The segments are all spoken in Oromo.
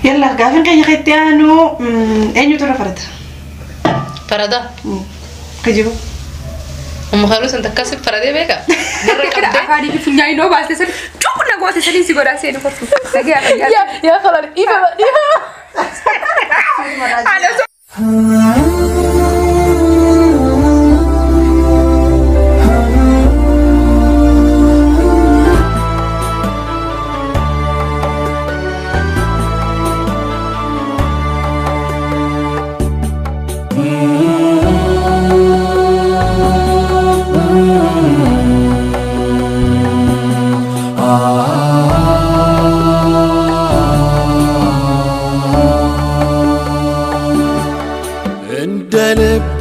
يلا قافين كي يختيانو أين ترى فردا فردا كجيبو خالص أنت كاسب فردا بيكا كده أفادي في النهاية نو بس تسأل شو كنا قوات تسألين سيقول أسير نفسه يا خلاص إيه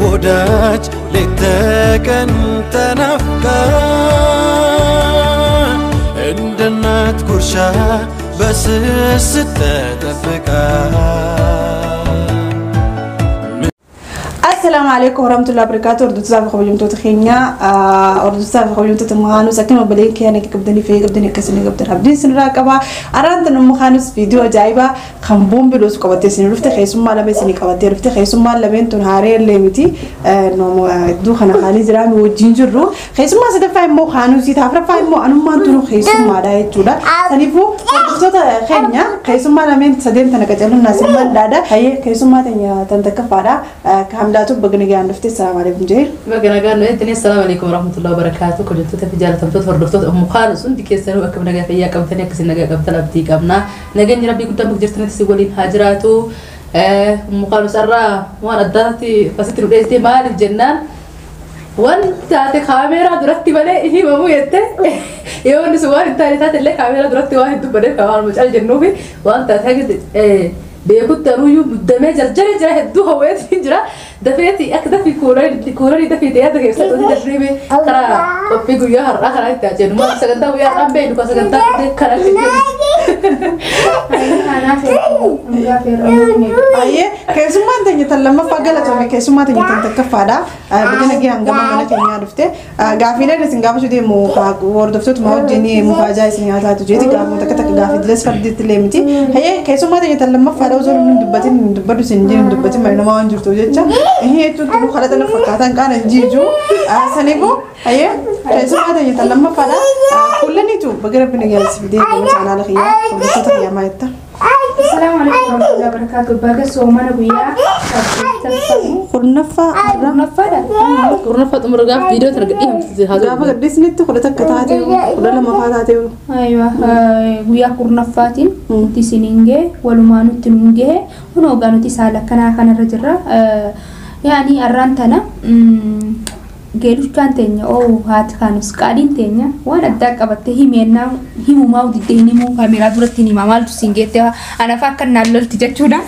وداج لتكن تنفكا عندنا تكرشا بس ستتفكا. السلام عليكم ورحمة الله وبركاته. أردت سافر خبيجون توتخينيا أردت سافر خبيجون تتمغانو ساكن وبلين كيانك كبدني فيه كبدني كسني كبدن هبدين سنراكبا أرانت نمخانوس فيديو جايبا خمبوم بلوس كبدي سني رفت خيسوم ما لبي سني كبدي رفت خيسوم ما لبين تنهاري اللي متي نوم دو خنا خالي زرامي وجينجرو خيسوم ما سدفاي مو خانوسي تافر فاي مو أنو ما تنو خيسوم ما داي تودا سنيفو أردت خينيا خيسوم ما لبين سدين تنكجلون ناسم ما دادا هي خيسوم ما تنيا تنتكفارا كاملاتو بغنيجي عندفتي. السلام عليكم جيل. بغنيجي نتني السلام عليكم ورحمة الله وبركاته. كل جت تفجأة تبتدأ فردفتو أم خالص عندي كيسنا وأكمل نجا فيا كم ثانية كسر نجا قبل تلبتي كمنا نجني ربي قدام بجرتنا تسوالين هاجراتو أم خالص أرى وأنا دارتي فستر بيستي مال الجنة وان تاتي كاميرا درتي بله هي مو يته يوم نسوار التاني تاتي اللي كاميرا درتي واحد دبره كمان مش على جنوبي وان تاتي بيكون ترويو دمه جرجر جرا هدو هويت جرا دفيتي أكده في كورة دفيتي هذا كيف سأقول تدريبي كرا وفي قويا هرا كرا يتاجن ما سكنتا ويا رامبي لو سكنتا كرا أيه كيسوما تاني تلما فقالة تومي كيسوما تاني تنتكفادا بدنا كي هنجما منا كيني عرفته قافينا نسنجابو شدي مو وورد فتوت ما جني مفاجأة سنيات هاتو جيتي قافو تكتك قافي دلس فردي تلمتي هي كيسوما تاني تلما فدا وزور من دبتين دبتو سنجين دبتين ما ينما أنجرتو جتة هي تدو خلتنا فكاتن كان جيجو سنيبو هي كيسوما تاني تلما فدا كلني تو بقرب نجالس بدي كمان أنا لخيا وبسطة يا ما يتا. السلام عليكم ورحمة الله وبركاته. باقي سومنا ويا قرنفة أمرجع فيديو ترجع هذا جاب قديس نت خلتك كتاتي ولا ما فاتاتي أيوة ويا قرنفاتين تسينينجه ولما نتنجه ونوجانو تسالك كنا رجرة يعني أرانتنا قالوا كان تاني أو هات كانوا سكالين تاني وأنا أداك أبته منا هي ما ودي تاني مو كاميرا دورتني ما مالت سينجتها أنا فاكر نالل تجتونا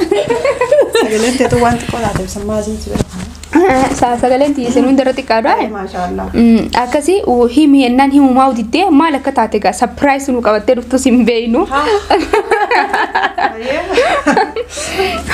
سجلت تتوان تقول هذا بسماه زين سجلت يسنون درتي كارا ما شاء الله أكاسي وهي منا هي ما ودي تاني ما لك تعتقد سبرايز إنه كبتة رفت سيمبينو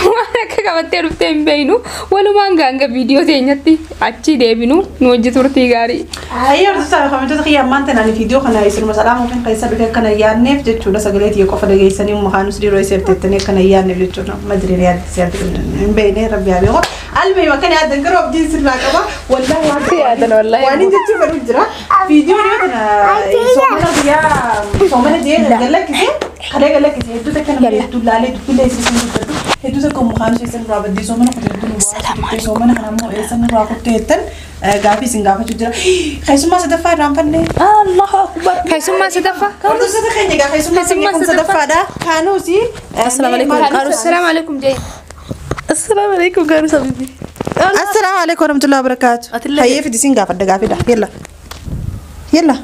ما لك كبتة رفت سيمبينو ولو ما نعنى فيديو تانيتي أشي ديبينو نوجي تورتي غاري هاي أرد سالفة خمسة تخيل ما أنت نالي فيديو خنا يصير مثلا ممكن قيسر بك كنا يان نفط جتونا سجلت يكوف على جيساني ومخانوس دي رويسير تتني كنا يان نفط جتونا ما أدري ريال سياد بينه ربي عليه المهم ما كان هذا الجروب دي سر راكبة والله وانتي هذا والله واني جت في الجرا فيديو ريوتنا سومنا دي قال لك كذي خليه قال لك كذي هدو تكلم هدو لالي هدو ليس هدو تكون مخانوس يسن رابط دي سومنا كذي سومنا خنامو يسن رابط تهتن غافي سنغافة تجرا خيسوما سدفع رامبني الله أكبر خيسوما سدفع كردو سدخيني غا خيسوما سدفع دا كانوا سي السلام عليكم السلام عليكم جاي السلام عليكم كانوا سبيبي السلام عليكم ورحمة الله وبركاته هيا في دي سنغافة دا غافي دا يلا يلا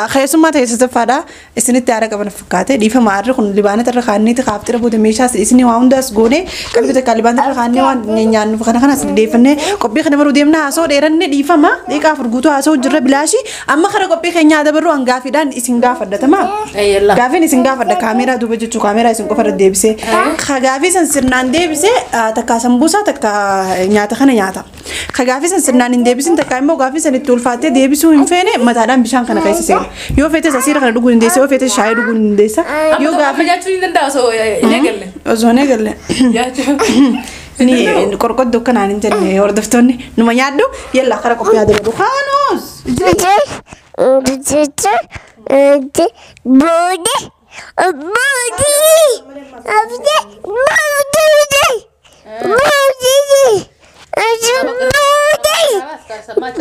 خيسوما تيسدفع دا اسني تعرف قبل فكاته دي فمارر خن لبانة ترى خاني تخاف ترى بود ميشا اسني واونداس غوني قبل تكال لبانة ترى خاني وان نيان فكنا خنا سدي فني كوبي خنا برو ديمنا اسو ديرن دي فما دي كافر غوتو اسو جرى بلاشي اما خرا كوبي خنيا دا برو ان غافي دان اسنغافة دا تمام يلا غافي اسنغافة دا كاميرا دوبه جو كاميرا اسن كفر ديبسه خغافي سنسرنان ديبسه تكا سمبوسا تكا نياتا خنا نياتا خغافي سنسرنان ديبسن تكا مو غافي سن تولفاتي ديبسو انفينه متادان بشان خنا كيس se yoo feete asiira kana dhuguu dandeessa yoo feete shaayii dhuguu dandeessa yoo gaafa nyaachuu ni danda'a osoo eegalle osoo hin eegalle ni qorqoddoo kanaan hin jenne hordoftoonni numa nyaadhu yalla kara qophii haa deemu Haanus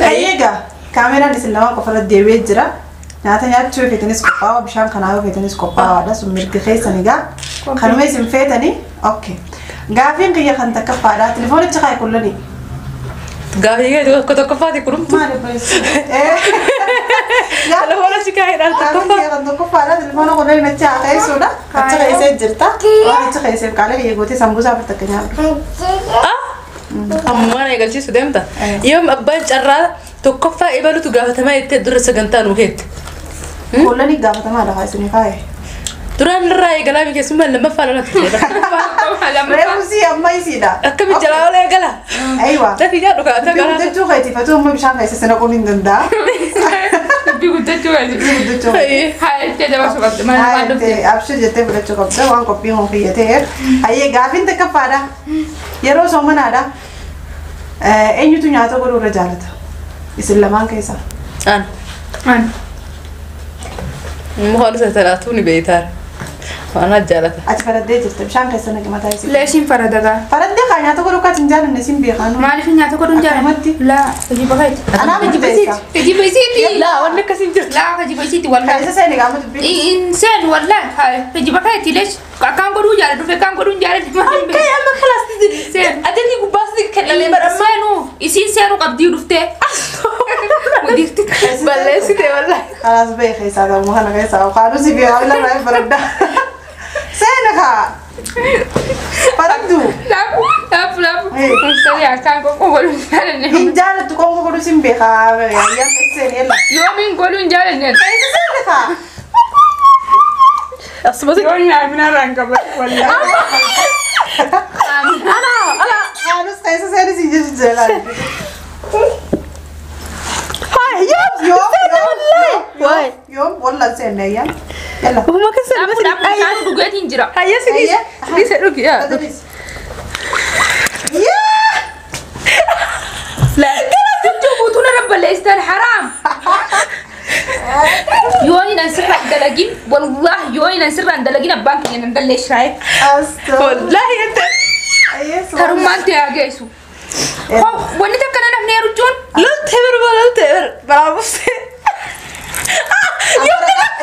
Eega kaameraan isin lama qofarra deebi'ee jira nyaata nyaachuu feetanis qophaa'aa bishaan kanaa yoo feetanis qophaa'aadha sun mirga keessan egaa kanuma isin feetanii okay gaafiin kiyya kan takkafaadha telefoonicha kaa kullani gaafii tokkoffaati kurumtu telefoonichi kaa hidhaan tokkoffaadha telefoona kullani nacha haa keessuudha acha keessee jirta waan acha keessee qaalee kiyya gootee sambuusaa furtakka nyaadhu ammaan eegalchiisu deemta yoo abbaan carraa tokkoffaa ibalutu gaafatamaa itti dura sagantaa nu heette kullani gaafatamaa haa isinii kaaye duraan irraa eegalaa mi keessummaa lammaffaa lolatti reefusi amma isiidha akkami jalaa ol eegala aywa lafi jaadhu kaata galaa guddachuu keetifatu amma bishaan keessa sana quun hin danda'a guddachuu abshir jettee fudhachuu qabda waan qophiin hon kiyyatee hayyee gaafiin takkaffaadha yeroo soomanaadha eenyutu nyaata godhuu irra jaalata isin lamaan keessa an mukaan isa talaatu ni beeytaar waan jaalata ati faraddee jirta bishaan keessa naqi mataa isii leeshin faradagaa faraddee kaa nyaata godhuu kaati hin jaalanne isin beekaan maaliif nyaata godhuun jaalamatti laa kajiba kayti anaa murteessa kajiba isiiti laa wanni akkasiin jirtu laa kajiba isiiti wallaan keessa seeni gaama dubbii inseen wallaan kajiba kayti leesh akkaan godhuu jaala dhufe akkaan godhuun jaaladhi maaliin kay amma kalaasti seen adeemni gubbaasti kennalee barammaa seenu isiin seenu qabdii dhuftee mudirti balleessite wallahi خلاص بيه خيسا ده مهنا خيسا وقالوا سيبي ولا ما بردا سينها فردو لا مستري عشان قولوا جالنا إن جالت تقوم قولوا سيبي خا يا خيسين يلا يومين قولوا جالنا سينها أصبحت يومين عمنا رانكا ولا أنا خلاص خيسا سيني سيجي جلال يوم والله سنة يلا وما كسر بس أنا بقيت إنجرا هيا سيدي ليس روك يا لا تجوبوتونا رب الاستان حرام يوني نسر دلقين والله يوني نسر دلقين البنك ندلش رايك والله انت ترمان تياجيسو وانت كنا نحن رجون لا تهبر ولا تهبر برافو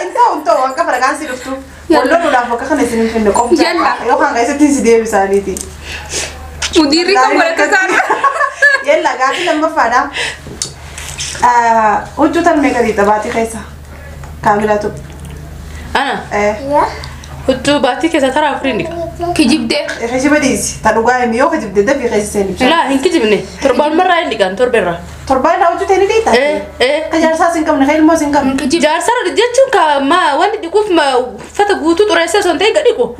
انت وانك فرقان سيرفتو والله ولا فوق خلنا سنين في النقوم يلا يو خان غايسة تنسيدي بساليتي مديري كم ولا كسر يلا قاعد لما فادا وجو تنمي كذي تباتي خيسة كاملاتو أنا وجو باتي كذا ترى أفرينك كجيب ده خيسة بديسي تلقاه ميو خيسة بدي ده في خيسة سنين لا هنك جبني تربان مرة عندي كان تربرة تربان راوجو تاني ديتا كجار ساسين كم نخيل موسين كم كجيب جار سر رجعتشون كما وين ديكوف ما فتقوتو ترى سنتين كديكو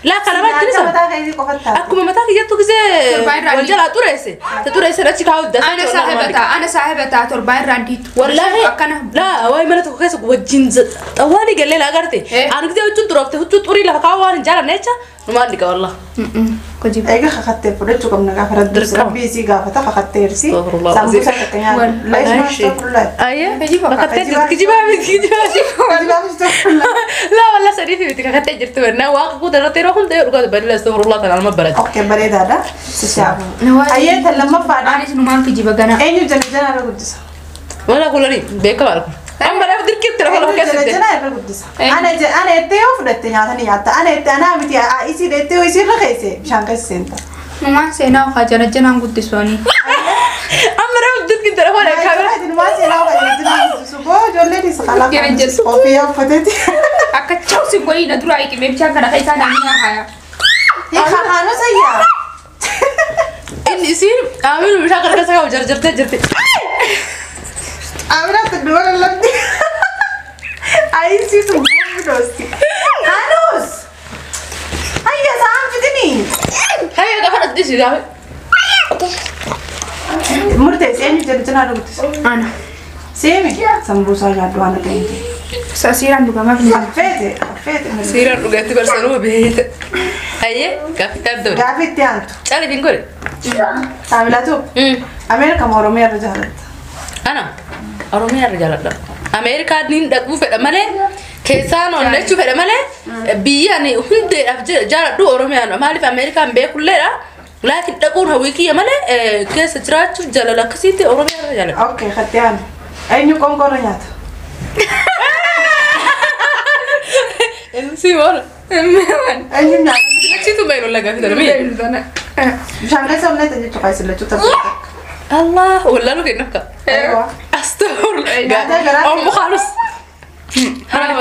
لا كلامات كنيسة أكو ما متاعك جاتو كذا وجلا توريسة رأسي كاود أنا صاحبتها تربان رانديت والله لا واي ما نتوقع كذا وجين أولي قال لي لا قرتي أنا كذا وجون تروحت وجون توري لها كاوان جالا نيتشا ما عندك والله كجيب أيها خدت فرد شو كم نقافر الدرس ربي سي قافة خدت يرسي سامبوسا كتيان لا إيش ما استغفر أيه لا والله سريفي بتك خدت جرت ورنا واقع كده رتي روحهم ده يرقد بدل استغفر الله تعالى ما برد أوكي بريد هذا سشاب أيه لما فعل أنا شنو ما كجيب أنا أيه جل جل أنا قدس ولا كلني بيكبر أنا برا بدي كده ترى والله كذا جل أنا قدس أنا إتيو فدت أنا بتي إيسي إتيو إيسي رخيسة مشان كيس أنت ما سينا وخاجنا جنا قدس واني أمر بدي كده ترى والله كذا ما سينا وخاجنا سبوا جل لي سخلا يا رجل كوفيا فتتي أكتشف سوي ندرو أيك مبيشان كنا خيسان عمينا هيا يا خانو سيا إن يصير عامل مش هقدر كذا وجرجرت عامل تدور اللبني عايز يسوي دوستي خانوس هيا سام فدني هيا قفل الدش يا مرتاح يعني جرجنا ربط أنا سيمي سمبوسة جادو أنا كنتي ساسيران دوغا ما في فاتي سيرا رجعت برسلوا بيت هاي كافي الدوري كافي تيانتو تعالي بنقول عملتو أمريكا مورمية رجالت أنا أرومي الرجال ده أمريكا دين دكتور في الملء كيسان ولا شو في الملء بيعني هند جال دو أرومي أنا ما أعرف أمريكا بيكلها لكن تكون هويكي ملء كيس تراش جال لا كسيتي أرومي الرجال أوكي ختيان أين يكون كورنيات إنسيمون أين نعم كسيتو بينو لقى في درمي مش عم لسه ولا تجي تقايس اللي تطلع الله ولا لو كنك أيوة أستغفر الله أم خالص هلا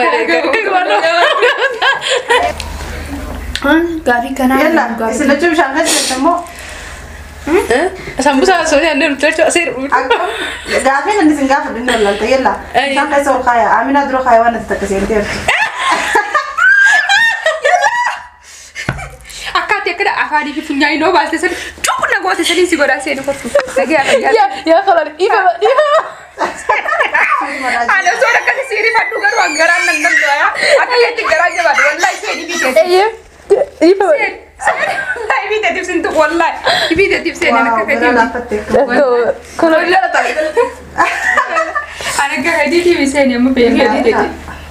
غافي كان يلا بس اللي تجي مش عم لسه تسمو سامبوسا سوني عندنا تلاتة أصير قافين اللي سنقافل إنه ولا أنت يلا كان قيس والخايا أمينة درو خايا وانا تتكسين تير أكاد يكره أفادي في فنيا إنه بس تسل شو كنا قوات تسلين سيجورا سينو كتو سجى يا خلاص إيفا أنا صورة كسيري فدو كرو أنغران نندم دويا أكاد تكرا جباد والله سيدي بيجي إيفا لا يبي تديب سنتو والله يبي تديب سين أنا كفيتي كل لا أنا كفيتي في سين يوم بيجي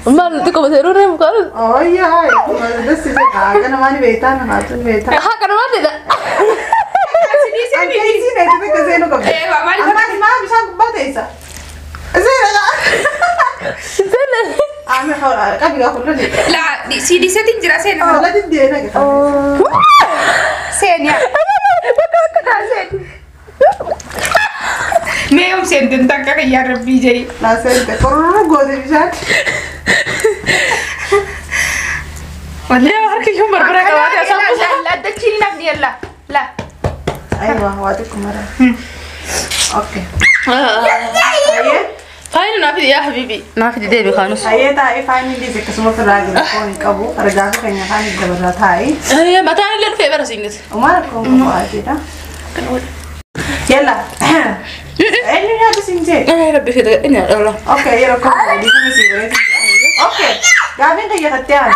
ما تكو بسيروني مقال أوه يا هاي بس إذا أنا ماني بيتان هاتون بيتان ها كنا ما تدا أنا كيسي نيجي تكسينه كم أما ما بيشان باتيسا زين أنا خلاص كابي أقول لك لا دي سيدي سيتين جرا سين لا تدي أنا كده سين يا ما يوم سين تنتك يا ربي جاي لا سين كورو غودي بيشان والله يا هركي يوم بربرة كواتي لا تكيني نبني لا لا أيوة واتكم مرة أوكي هاي فاين نافذ يا حبيبي نافذ ديبي خانوس هاي تاي فاين اللي زي كسمة في الراجل كون كابو رجعوا كنا كان الدبرات هاي هي ما تعرف لين في برسينجت وما لكم كابو عادي ده يلا أين هذا سينجي يا ربي كده إني الله أوكي يلا كم دي كم سيبرة أوكي قابين كي يختار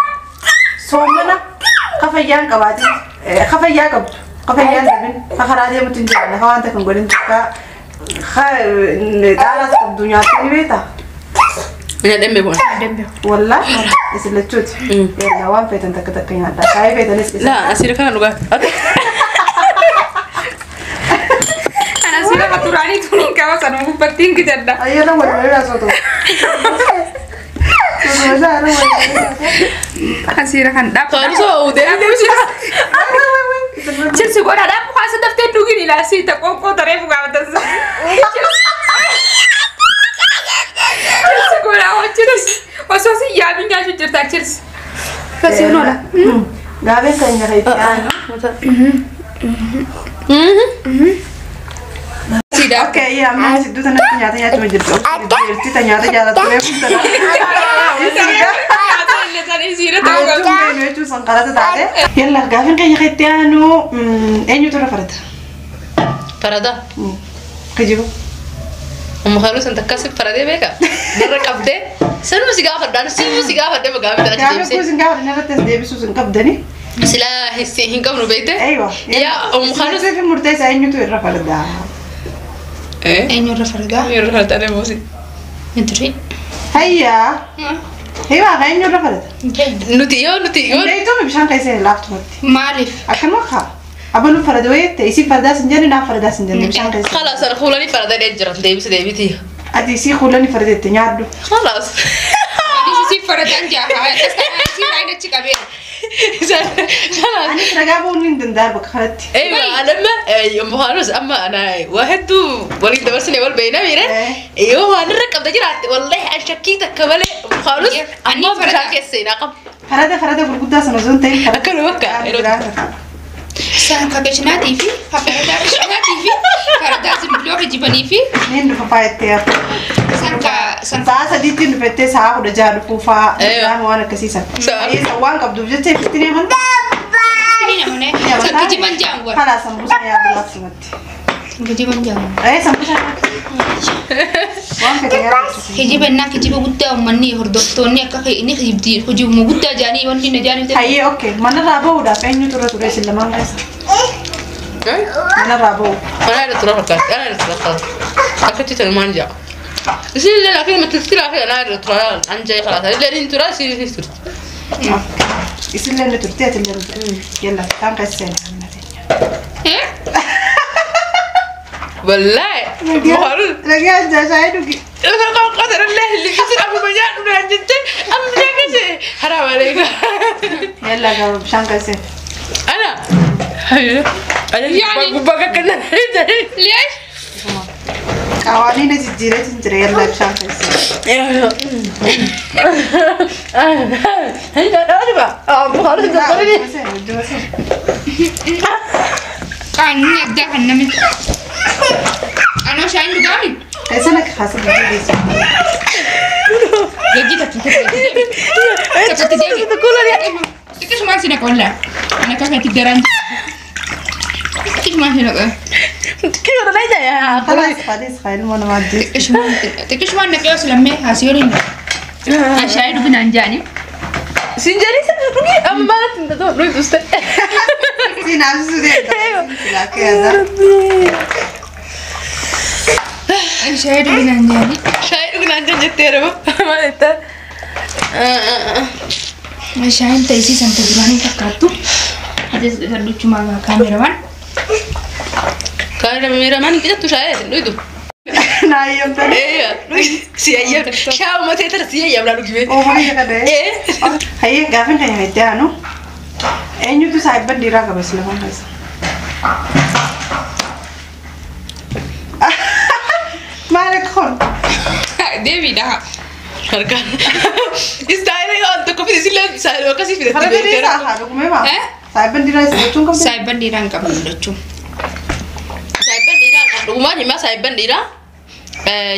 سومنا خفيان كباتي خفيان كب خفيان دبن خخرادي متنجان هو أنت كم قولين تكا تعالى الدنيا تنبيتا أنا دم بيبون والله بس اللي تشوت يلا وان فيت أنت كده كيان ده كاي فيت نسبة لا أسير كان لغات أنا سيرة فاتوراني توني كواس أنا مبتين كجدا أيه لا ولا لا صوته أسيرة كان داب خالصو ده تشيلسي قول هذا مخاصة دفتر دوغيني لا سي تقوم قو طريف قاعد تنزل تشيلسي قول أهو تشيلسي وسوسي يا بين جالس جرتا تشيلسي بس ينولا قابل كان يغيتيان سيدا اوكي يا ما سيدو تنا تنياتا يا تما جرتو جرتي تنياتا جالا تري فتا يلا قابل كان يغيتيانو اينو ترى فرد فردا كجيبو أم خالص أنت كاسب فردي بيكا درك أبدي سنو سيجا فردان سيمو سيجا فردي بقابل ترى قابل كوزن قابل نرى تسدي بسوسن كبدني سلا هسي هنكم نبيته ايوه يا أم خالص في مرتاح اينو ترى فرد إيه أين الرفرقة؟ يروح فردا موسي ندري هيا هيا اينو فرد نتيو ليتو مشان كيسه لافتو ما أعرف أكن وخا أبلو فردويت يسي فردا سنجاني نا فردا سنجاني مشان كيسه خلاص أنا خولاني فردا ديجران ديبس ديبتي أدي سي خلاني فردت تنياردو خلاص أنا سيسي فردان جاها تستمع سيسي راينا تشيكابين أنا ترجعوا من دندار بكرتي ايوه انا ما ام خالص اما انا واحد وليد درسني اول بينا ميرا ايوه انا ركب دجرات والله اشكيتك كبله ام خالص اما فردا كسينا قب فردا بالقدا سنزون تين اكل وكا سان كاكشنا تيفي ففردا كشنا تيفي فردا زبلو رجبني في نين فايت يا سان ساعة ديتي نفتح ساعة وده جار فوفا أنا وانا كسيسة إيه سوان قبض بجتة فتني من ترينا هنا سان كجبان جانغور خلاص سمبوسة يا بلا سمت Kijiba jamu. Sambusa. Waan fedhe yaadatu. Kijiba na kijiba guddaa uummanni hordoftoonni akka inni kijibdi kijibu guddaa jaanii wanti na jaanii. Hayyee okay. Mana raabahuudhaaf eenyu ture isin lamaan keessa? Mana raabahu. Ana da tura fakkaatti. Ana da tura fakkaatti. Akkatti tan manja. Isin illee laakiin matiltira fi ana da tura anja khalaas. Illee din tura isin turte. Isin illee turte ati illee turte. Yalla kan keessa والله مهارل رجعت جايدوكي انا قدر الله اللي كسر ابو بيان ولا جنت ام جاكسي حرام عليك يلا قبل بشان كسر انا يعني بقى كنا ليش قوانين الجزيرة تنتري يلا بشان كسر هيدا غريبة مهارل تقولي كان يبدا النمل أنا شاين بقامي. كيسنك خاصة بجيبي. يجي تكتب. تقول لي. تكش ما سينك ولا. أنا كم تقدران. تكش ما سينك. كيف أنا لا يا. خلاص خير ما نودي. تكش ما نكيس لما هاسيورين. أنا شاين بنانجاني. سنجاني سنجاني أما ما تنتظر روي دوست. سينام سودي. لا كذا. شايد بنانجاني. شايد بنانجاني تيرو. ما إنت. شايد تيسي سنتظراني فكرتو. هذا سردو cuma kameraman. Kameraman kita tuh saya itu. Nah iya betul. Iya, si ayam. Siapa mau teater si ayam lalu gimana? Oh mana ya kadang? Hayya gafin kayaknya itu anu. Enyu tuh saya berdiri agak besar lah mas. Mana kon? Dewi dah. Harga. Istana yang untuk kopi silat saya kasih video. Kalau dia sah, aku memang. Saya berdiri sebelum kamu. Saya berdiri kamu lucu. Saya berdiri. Rumah ni mas saya berdiri.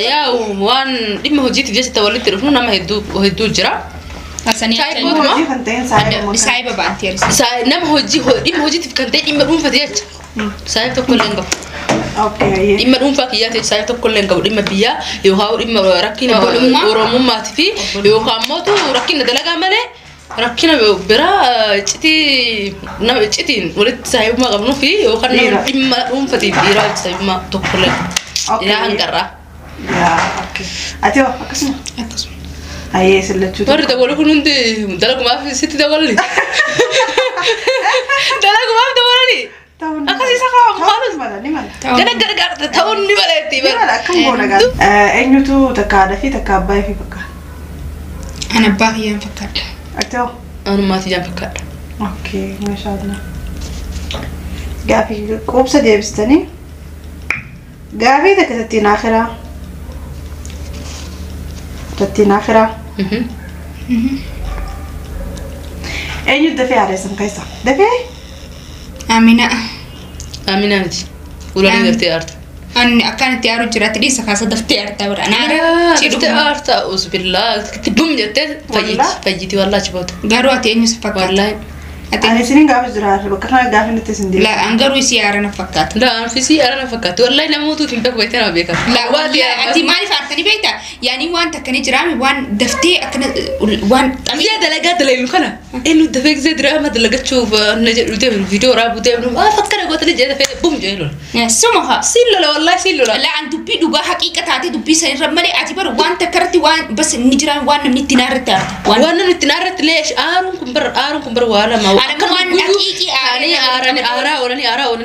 Ya, wan di mahujit dia setawali telefon nama hidu jera. Asani saya mahujit kantin saya babanti harus. Saya nama mahujit kantin imam fadiat. Saya tu koleng kau. Okay. Imma rumfa kiyate saya to kollen gabdi imma biya yo haw imma rakina oromo matfi yo kamoto rakina dalaga male rakina bera citi na citin walit saya ma gabno fi yo kana imma rumfa ti bira saya ma to kollen ya angara ya okay atio akasma aye sellechu warda wala kununde dalaga ma fi siti dawalni dalaga ma dawalni akasih sakau harus mana ni mana gara-gara tahun ni mana itu mana kamu boleh kan enyu tu takada fi takabai fi pakka ana bahiyan fakkat atau anu mati jam fakkat okay masyaallah gafi koob sa deebistani gafi takatatin akhira enyu dafi aresan kaisa dafi Amina. Amina nanti. Ulang dari art. An akan tiaru jerat di sakasa daftar art berana. Daftar art. Usbillah. Tibum jete. Fajit wallah cepat. Garu ati enyu sepakat. Wallah. Ani sini nggak bisa jual. Bukan nggak bisa sendiri. La anggaru isi arana fakat. La anfisi arana fakat. Wallah nama tu timpak betul nama beka. La wati ati mari fartani beta. Yani wan takani jerami wan daftar akan wan. Tapi ada lagi kana. Inu daftar zed drama dalaga tshuf najib udah video rabu udah. Fakar aku tadi jadi daftar bum jahilul. Ya semua. Sillo la wallah sillo la. La antu pi duga hakikat hati tu bisa ramai ati baru wan takarti wan bas nijran wan nitinaret art. Wan nitinaret lesh arun kumbar wala ma. Ada wan hakiki ara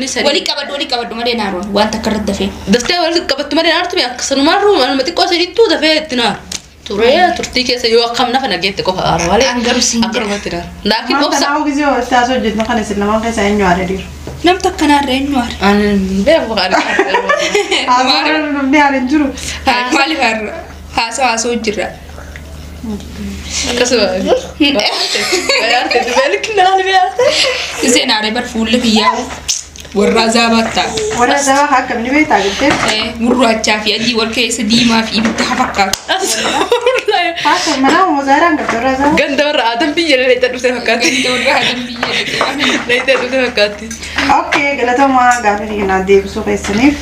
sari. Wali kabat made naron wan takarret dafe. Daftar wali kabat made naron tu ya kesan maru malu mati kau seri tu daftar tinar. Turaya turti kesa yo akam na fana gete ko ara wale. Anggaru sinja. Akar matinar. Lakin Mana opsa. tahu gitu, saya so jadi makan nasi lemak kayak saya nyuar dir. Nam takana renwar. An be bukan. Aku ni ada juru. Mali har. Haso jira. Kasu. Bayarte tu balik nal bayarte. Zena rebar full fiya. Warraza batta. Wala saya hak kami ni beta gitu. Murra chafi aji wal kaysa di ma fi bitafakka. Pasal mana mau zarang gitu rasa. Ganda warra adam biye le tadu se hakati. Dawra hadam biye. Le tadu se hakati. Okay, kalau tu mah gafi ni nanti besok esok ni.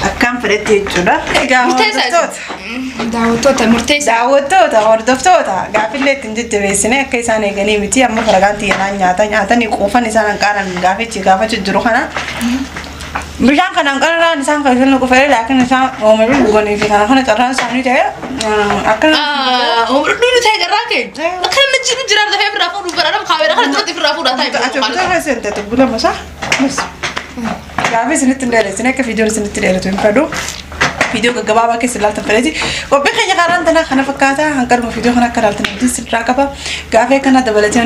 akkam fedhetti jechuudha. Egaa daawwattoota murteessaa. Daawwattoota hordoftoota gaafillee ittiin jajjabeessine akka isaan eeganii miti amma faragaan xiyyanaan nyaatanii quufan isaan hanqaanan gaafichi gaafachuu jiru kana. Bishaan kanaan qararaan isaan kan isheen qufee laakiin isaan oomishu dhuganii fi kana carraan isaanii ta'e akkana. Oomishu ta'e carraa kee. Akka namni jiru jiraatu ta'ee firraa fuudhu baradam kaameera kana duratti firraa fuudhaa ta'e. Ati kutaa seente tubbula masaa. Gaafi isinitti hin dheeressine akka viidiyoon isinitti dheeratu hin fedhu. Video gaggabaabaa keessa ilaaltan fedheeti. Qophii keenya karaan tanaa kana fakkaata hanqaruma viidiyoo kana akka ilaaltan abdiin sirraa qaba. Gaafii akkana dabalatee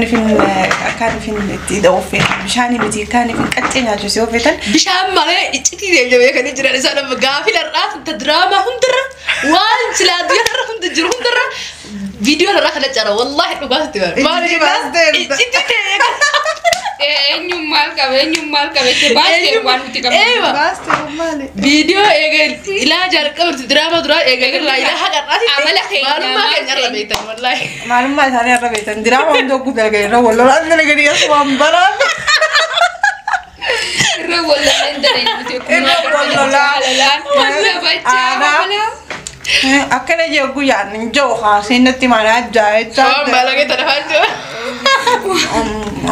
akkaan ifin itti dha'uuf bishaanii miti akkaan ifin qaccee nyaachuu yoo feetan. Bishaan malee iccitii deemjamee kan jiran isaan amma gaafii larraaf ta diraamaa hundarra waan silaa duyarra hunda jiru hundarra viidiyoo larraa kana cara wallaahi dhugaatti bara. Maali baastee iccitii deemee eenyummaal qabe baastee waan nuti qabnu. Baastee maali? Viidiyoo eegal ilaa jalqabatti diraamaa duraa eegal irraa ilaa haqarraati. Amala keenya maalummaa keenya irra beektan wallaahi. Maalummaa isaanii irra beektan diraamaa hunda ogguu dalaganii irra wallolaan dalaganii asuma baraan. Irra wallolaan dalaganii Irra wallolaan. Walla bachaa. Akkana jee guyyaan hin jiru haasiin natti mana ajaa'ibsaa. Waan balagee tanafaan jiru.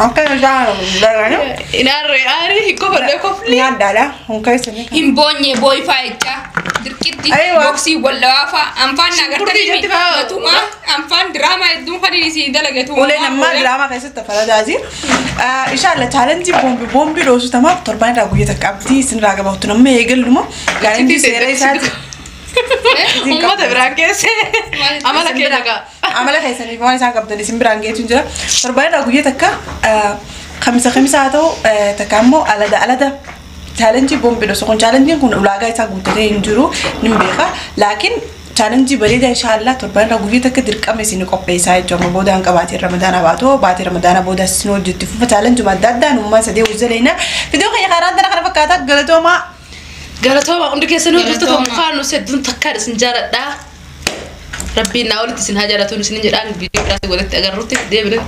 Akkana jaan dalaganii. Inaarree aarii hiikoo fadhee kofli. Ni addaadha hunka isanii. Hin boonye booyifaa jecha dirqitti boksii wallaafaa anfaan nagartanii gatuma anfaan diraamaa hedduun fadhiin isii dalagatu. Uleen ammaa diraamaa keessatti faradaati. Inshallah chaalenjii boombii dhoosutamaaf torban irraa guyyaa takka abdii isin irraa gabaattu namni eegallumo gaa'inni seera isaati. Uummata biraan keessee amala kee dhagaa. Amala keessanii waan isaan qabdan isin biraan geetu jira. Torban irraa guyyaa takka kamisa haa ta'u takka ammoo alada chaalenjii boombii dhoosu kun chaalenjiin kun ulaagaa isaa guuttatee hin jiru nin beeka laakiin chaalenjii bareeda inshallah torban irraa guyyaa takka dirqama isin qopheessaa jechuudha booda hanqa baatii ramadaana baatoo baatii ramadaana booda isin hojjetti fufa chaalenjii madda addaan uummaa sadee hojjeleena viidiyoo keenya karaan tana kana fakkaata galatooma hundi keessan hordoftoota mukaan sedduun takkaan isin jaaladha. Rabbiin naa walitti isin haa jaalatuun isin jedhaan viidiyoo biraatti walitti agarruutti deebine.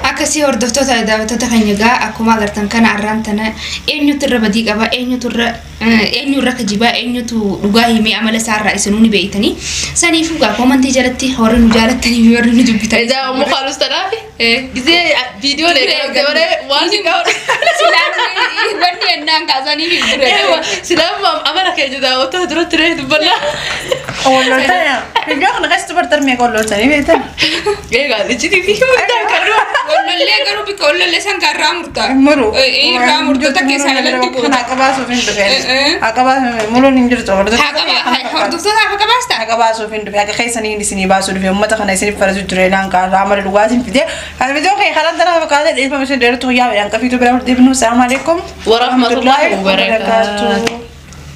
Akkasii hordoftoota daawwattoota keenya gaa akkuma agartan kana arraan tana eenyutu irra badii qaba eenyu irra kijibaa eenyutu dhugaa himee amala isaarraa isinuu ni beeytanii saniifuu gaa komantii jalatti warri nu jaalattanii fi warri nu jibbitan. Ejaa ammoo kaalus tanaafi gisee viidiyoo leegaltee waree waan si qabu. Silaan wanni ennaan kaasanii fi dure. Silaan amala keenya daawwattoota duratti ree dubbannaa. Oololtanya viidiyoo kana keessatti bartarmee oololtanii beektan. Eegaa ijjitii fi hundaan kadhuu. Oolollee garuu bika oolollee san kan raamurtaa. Muru. Irraa murtoota keessaa ilaalti goota. Kana qabaasuuf hin dhufeen. Qabaasuuf muruun hin jirtu. Hordoftoota hafa qabaasta. Qabaasuuf hin dhufee akka keessanii isinii baasuu dhufee uummata kana isiniif farasuu jireenyaan kan raamala dhugaatiin fidee. Kan viidiyoo kee kalaan tanaa fakkaatee dheeffama isheen dheeratu guyyaa jedhan qafiitu bira deebinu. Salaamu alaikum. Warahmatullahi wabarakatuh.